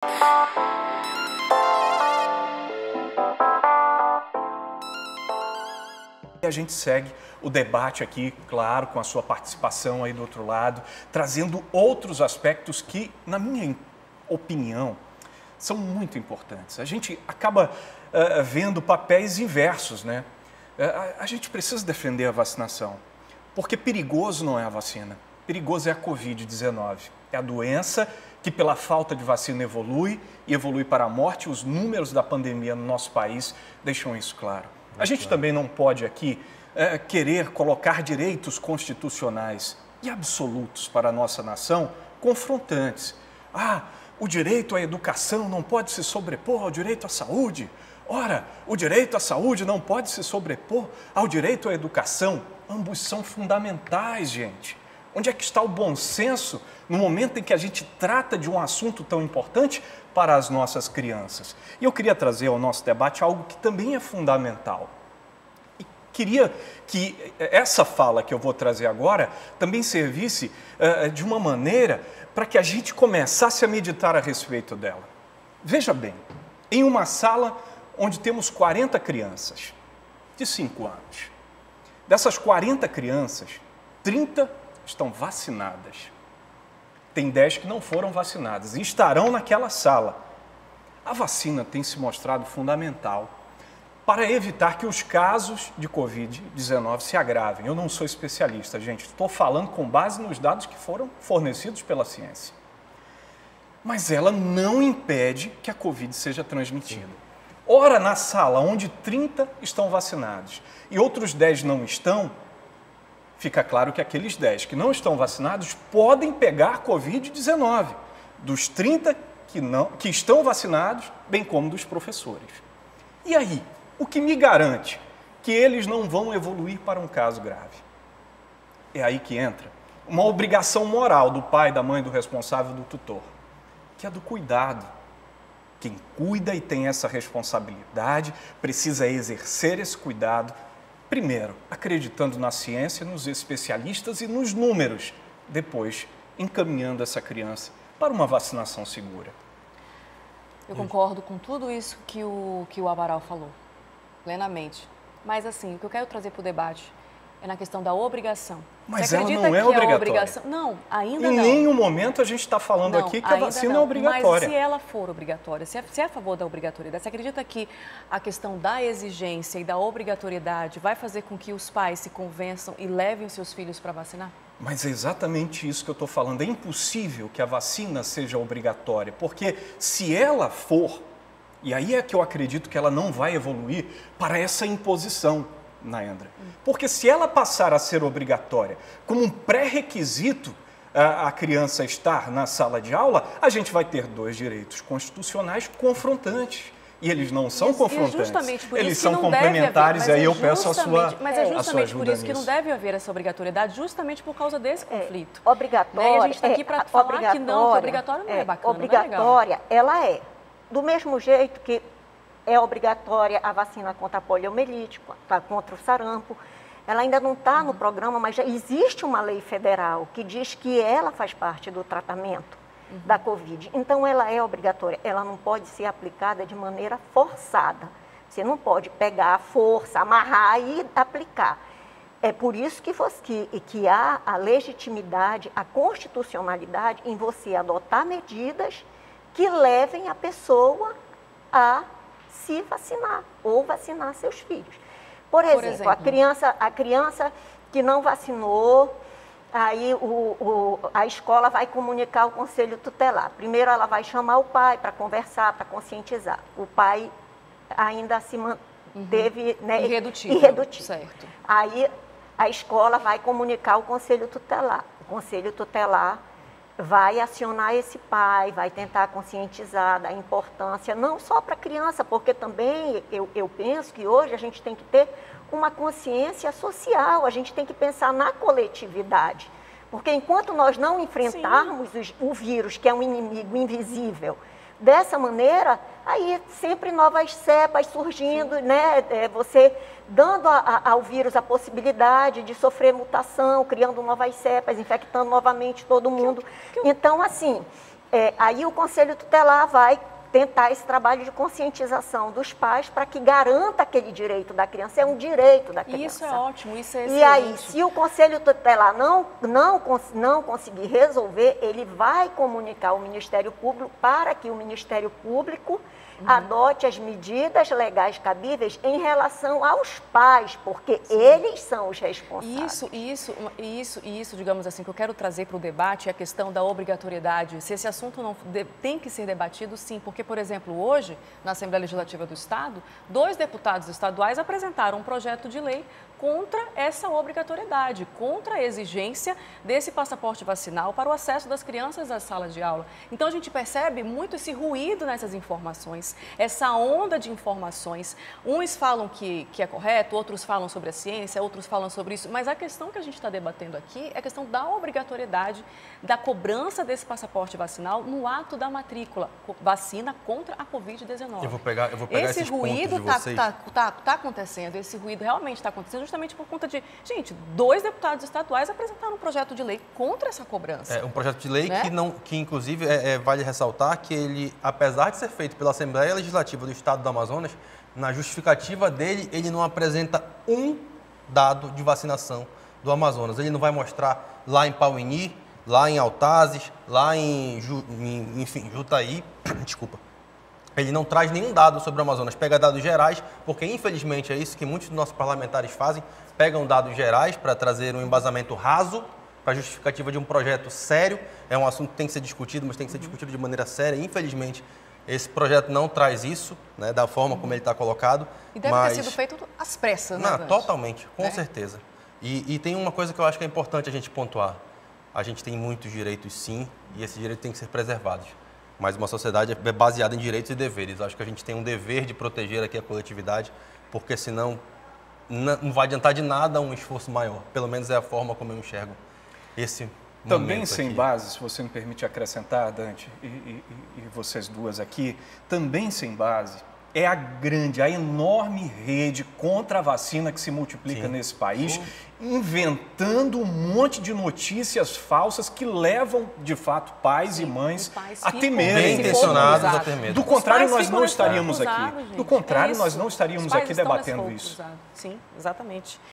E a gente segue o debate aqui, claro, com a sua participação aí do outro lado, trazendo outros aspectos que, na minha opinião, são muito importantes. A gente acaba vendo papéis inversos, né? A gente precisa defender a vacinação, porque perigoso não é a vacina, perigoso é a Covid-19. É a doença que, pela falta de vacina, evolui e evolui para a morte. Os números da pandemia no nosso país deixam isso claro. A gente também não pode aqui querer colocar direitos constitucionais e absolutos para a nossa nação confrontantes. O direito à educação não pode se sobrepor ao direito à saúde. Ora, o direito à saúde não pode se sobrepor ao direito à educação. Ambos são fundamentais, gente. Onde é que está o bom senso no momento em que a gente trata de um assunto tão importante para as nossas crianças? E eu queria trazer ao nosso debate algo que também é fundamental. E queria que essa fala que eu vou trazer agora também servisse de uma maneira para que a gente começasse a meditar a respeito dela. Veja bem, em uma sala onde temos 40 crianças de 5 anos. Dessas 40 crianças, 30 estão vacinadas. Tem 10 que não foram vacinadas e estarão naquela sala. A vacina tem se mostrado fundamental para evitar que os casos de Covid-19 se agravem. Eu não sou especialista, gente. Estou falando com base nos dados que foram fornecidos pela ciência. Mas ela não impede que a Covid seja transmitida. Ora, na sala onde 30 estão vacinados e outros 10 não estão, fica claro que aqueles 10 que não estão vacinados podem pegar Covid-19, dos 30 que estão vacinados, bem como dos professores. E aí, o que me garante que eles não vão evoluir para um caso grave? É aí que entra uma obrigação moral do pai, da mãe, do responsável, do tutor, que é do cuidado. Quem cuida e tem essa responsabilidade precisa exercer esse cuidado, primeiro, acreditando na ciência, nos especialistas e nos números, depois, encaminhando essa criança para uma vacinação segura. Eu concordo com tudo isso que o Amaral falou, plenamente. Mas, assim, o que eu quero trazer para o debate é na questão da obrigação. Mas ela não é obrigatória. Não, ainda não. Em nenhum momento a gente está falando aqui que a vacina é obrigatória. Mas se ela for obrigatória, se é a favor da obrigatoriedade, você acredita que a questão da exigência e da obrigatoriedade vai fazer com que os pais se convençam e levem os seus filhos para vacinar? Mas é exatamente isso que eu estou falando. É impossível que a vacina seja obrigatória, porque se ela for, e aí é que eu acredito que ela não vai evoluir para essa imposição, Nayandra. Porque se ela passar a ser obrigatória como um pré-requisito a criança estar na sala de aula, a gente vai ter dois direitos constitucionais confrontantes. E eles não são confrontantes, eles são complementares, e aí eu peço a sua ajuda. Mas é justamente por isso que não deve haver essa obrigatoriedade, justamente por causa desse conflito. Obrigatória. E a gente está aqui para falar que não, que obrigatória não é bacana, obrigatória, não é legal. ela é. Do mesmo jeito que é obrigatória a vacina contra a poliomielite, contra o sarampo. Ela ainda não está no programa, mas já existe uma lei federal que diz que ela faz parte do tratamento da Covid. Então, ela é obrigatória. Ela não pode ser aplicada de maneira forçada. Você não pode pegar a força, amarrar e aplicar. É por isso que há a legitimidade, a constitucionalidade em você adotar medidas que levem a pessoa a se vacinar ou vacinar seus filhos. Por exemplo, a criança que não vacinou, aí a escola vai comunicar ao conselho tutelar. Primeiro ela vai chamar o pai para conversar, para conscientizar. O pai ainda se manteve irredutível. Certo. Aí a escola vai comunicar ao conselho tutelar. O conselho tutelar vai acionar esse pai, vai tentar conscientizar da importância, não só para a criança, porque também eu penso que hoje a gente tem que ter uma consciência social, a gente tem que pensar na coletividade. Porque enquanto nós não enfrentarmos o vírus, que é um inimigo invisível, dessa maneira, aí sempre novas cepas surgindo, né? Você dando ao vírus a possibilidade de sofrer mutação, criando novas cepas, infectando novamente todo mundo. Então, assim, Aí o Conselho Tutelar vai tentar esse trabalho de conscientização dos pais para que garanta aquele direito da criança, é um direito da criança. Isso é ótimo, isso é excelente. E aí, se o Conselho Tutelar não conseguir resolver, ele vai comunicar ao Ministério Público para que o Ministério Público adote as medidas legais cabíveis em relação aos pais, porque eles são os responsáveis. Isso, digamos assim, que eu quero trazer para o debate é a questão da obrigatoriedade. Se esse assunto não tem que ser debatido, sim, porque, por exemplo, hoje, na Assembleia Legislativa do Estado, 2 deputados estaduais apresentaram um projeto de lei contra essa obrigatoriedade, contra a exigência desse passaporte vacinal para o acesso das crianças às salas de aula. Então, a gente percebe muito esse ruído nessas informações, essa onda de informações. Uns falam que é correto, outros falam sobre a ciência, outros falam sobre isso, mas a questão que a gente está debatendo aqui é a questão da obrigatoriedade, da cobrança desse passaporte vacinal no ato da matrícula, vacina contra a Covid-19. Eu vou pegar esse esses ruído pontos de vocês. tá acontecendo, esse ruído realmente está acontecendo justamente por conta de, gente, 2 deputados estaduais apresentaram um projeto de lei contra essa cobrança. É um projeto de lei, né? que inclusive vale ressaltar que ele, apesar de ser feito pela Assembleia Legislativa do Estado do Amazonas, na justificativa dele, ele não apresenta um dado de vacinação do Amazonas. Ele não vai mostrar lá em Pauini, lá em Altazes, lá em Jutaí, desculpa. Ele não traz nenhum dado sobre o Amazonas, pega dados gerais, porque infelizmente é isso que muitos dos nossos parlamentares fazem, pegam dados gerais para trazer um embasamento raso para a justificativa de um projeto sério. É um assunto que tem que ser discutido, mas tem que ser discutido de maneira séria. Infelizmente, esse projeto não traz isso, né, da forma como ele está colocado. E deve ter sido feito às pressas, né, Não, Dante? totalmente, com certeza. E tem uma coisa que eu acho que é importante a gente pontuar. A gente tem muitos direitos, sim, e esses direitos têm que ser preservados. Mas uma sociedade é baseada em direitos e deveres. Acho que a gente tem um dever de proteger aqui a coletividade, porque senão não vai adiantar de nada um esforço maior. Pelo menos é a forma como eu enxergo esse Também momento sem aqui. base, se você me permite acrescentar, Dante, e vocês duas aqui, também sem base, é a enorme rede contra a vacina que se multiplica nesse país, inventando um monte de notícias falsas que levam, de fato, pais e mães a ter medo. Bem intencionados a ter medo. Do contrário, Os pais nós não ficam estaríamos aqui. responsáveis, gente. Do contrário, É nós isso. não estaríamos Os pais aqui estão debatendo responsáveis. isso. Sim, exatamente.